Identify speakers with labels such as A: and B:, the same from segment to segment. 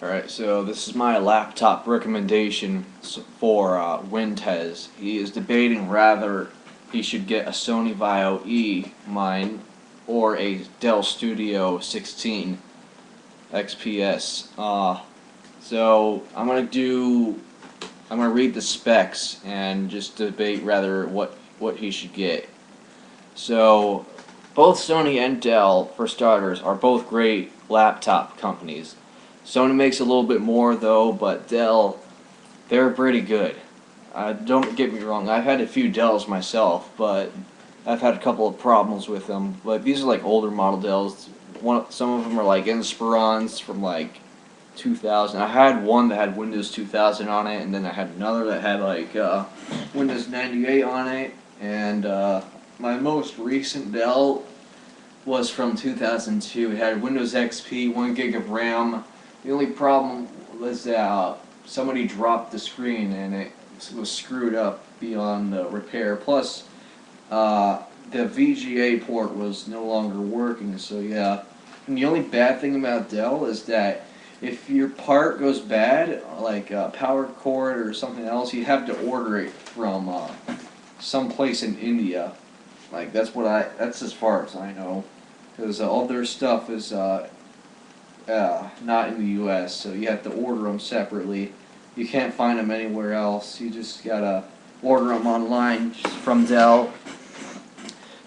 A: Alright, so this is my laptop recommendation for Wintez. He is debating rather he should get a Sony Vaio E mine or a Dell Studio 16 XPS. So I'm gonna read the specs and just debate rather what he should get. So both Sony and Dell, for starters, are both great laptop companies. Sony makes a little bit more though, but Dell, they're pretty good. Don't get me wrong, I've had a few Dells myself, but I've had a couple of problems with them. But these are like older model Dells. Some of them are like Inspirons from like 2000. I had one that had Windows 2000 on it, and then I had another that had like Windows 98 on it. And my most recent Dell was from 2002. It had Windows XP, 1 gig of RAM. The only problem was that somebody dropped the screen and it was screwed up beyond repair. Plus, the VGA port was no longer working, so yeah. And the only bad thing about Dell is that if your part goes bad, like a power cord or something else, you have to order it from someplace in India. Like that's as far as I know, because all their stuff is not in the U.S., so you have to order them separately. You can't find them anywhere else. You just gotta order them online from Dell.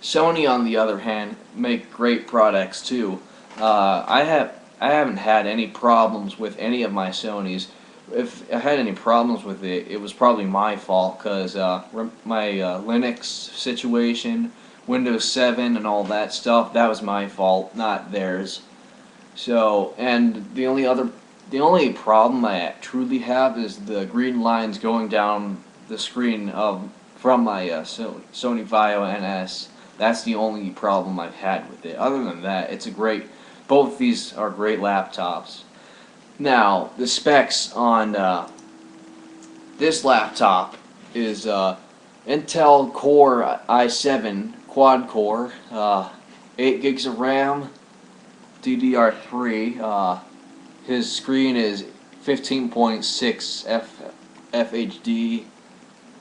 A: Sony, on the other hand, make great products too. I haven't had any problems with any of my Sonys. If I had any problems with it, it was probably my fault, because my Linux situation, Windows 7 and all that stuff, that was my fault, not theirs. So, and the only problem I truly have is the green lines going down the screen from my Sony Vaio NS. That's the only problem I've had with it. Other than that, both these are great laptops. Now, the specs on this laptop is Intel Core i7 quad core, 8 gigs of RAM, DDR3. His screen is 15.6 FHD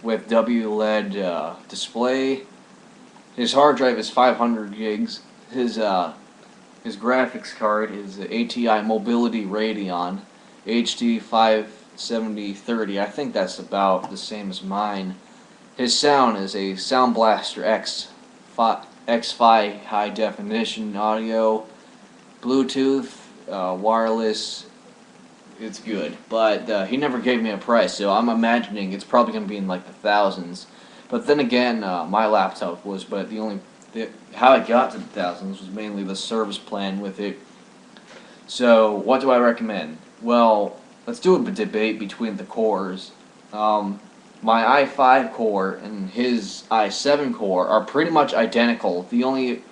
A: with WLED display. His hard drive is 500 gigs. His graphics card is ATI Mobility Radeon HD 57030. I think that's about the same as mine. His sound is a Sound Blaster X5 high definition audio, Bluetooth, wireless. It's good, but he never gave me a price, so I'm imagining it's probably going to be in like the thousands. But then again, my laptop was, but how I got to the thousands was mainly the service plan with it. So what do I recommend? Well, let's do a debate between the cores. My i5 core and his i7 core are pretty much identical. The only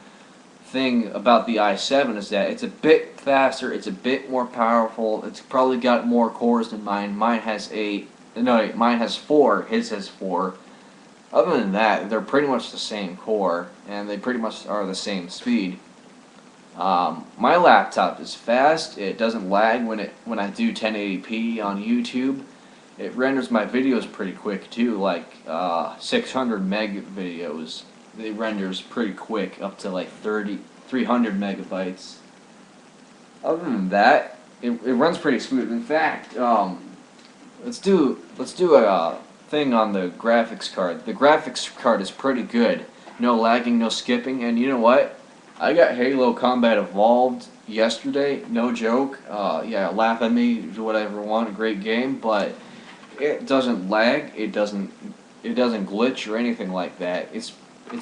A: thing about the i7 is that it's a bit faster, it's a bit more powerful, it's probably got more cores than mine. Mine has 4, his has 4. Other than that, they're pretty much the same core, and they pretty much are the same speed. My laptop is fast. It doesn't lag when I do 1080p on YouTube. It renders my videos pretty quick too, like 600 meg videos. It renders pretty quick, up to like 300 megabytes. Other than that, it runs pretty smooth. In fact, let's do a thing on the graphics card. The graphics card is pretty good. No lagging, no skipping, and you know what? I got Halo Combat Evolved yesterday, no joke. Yeah, laugh at me, do whatever you want, a great game, but it doesn't lag, it doesn't glitch or anything like that. It's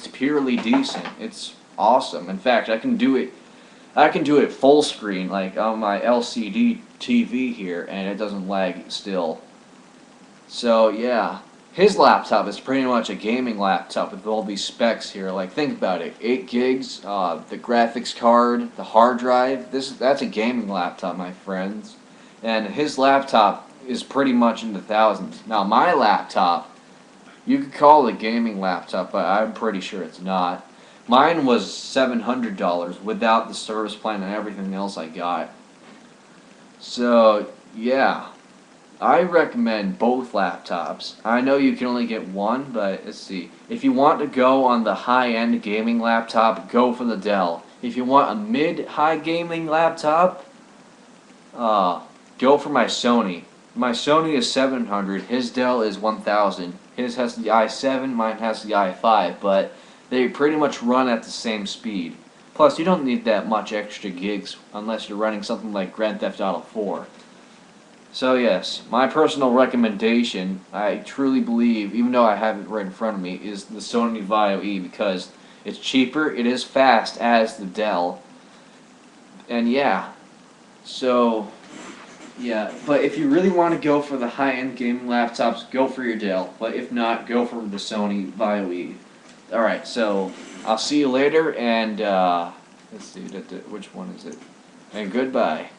A: purely decent. It's awesome. In fact, I can do it full screen, like on my LCD TV here, and it doesn't lag still. So yeah, his laptop is pretty much a gaming laptop with all these specs here. Like, think about it: 8 gigs, the graphics card, the hard drive. That's a gaming laptop, my friends. And his laptop is pretty much in the thousands. Now, my laptop, you could call it a gaming laptop, but I'm pretty sure it's not. Mine was $700 without the service plan and everything else I got. So yeah, I recommend both laptops. I know you can only get one, but let's see. If you want to go on the high-end gaming laptop, go for the Dell. If you want a mid-high gaming laptop, go for my Sony. My Sony is 700, his Dell is 1000. His has the i7, mine has the i5, but they pretty much run at the same speed. Plus, you don't need that much extra gigs unless you're running something like Grand Theft Auto 4. So yes, my personal recommendation, I truly believe, even though I have it right in front of me, is the Sony Vaio E because it's cheaper, it is fast as the Dell, and yeah, so yeah, but if you really want to go for the high-end gaming laptops, go for your Dell, but if not, go for the Sony Vaio E. Alright, so I'll see you later, and let's see, which one is it? And goodbye.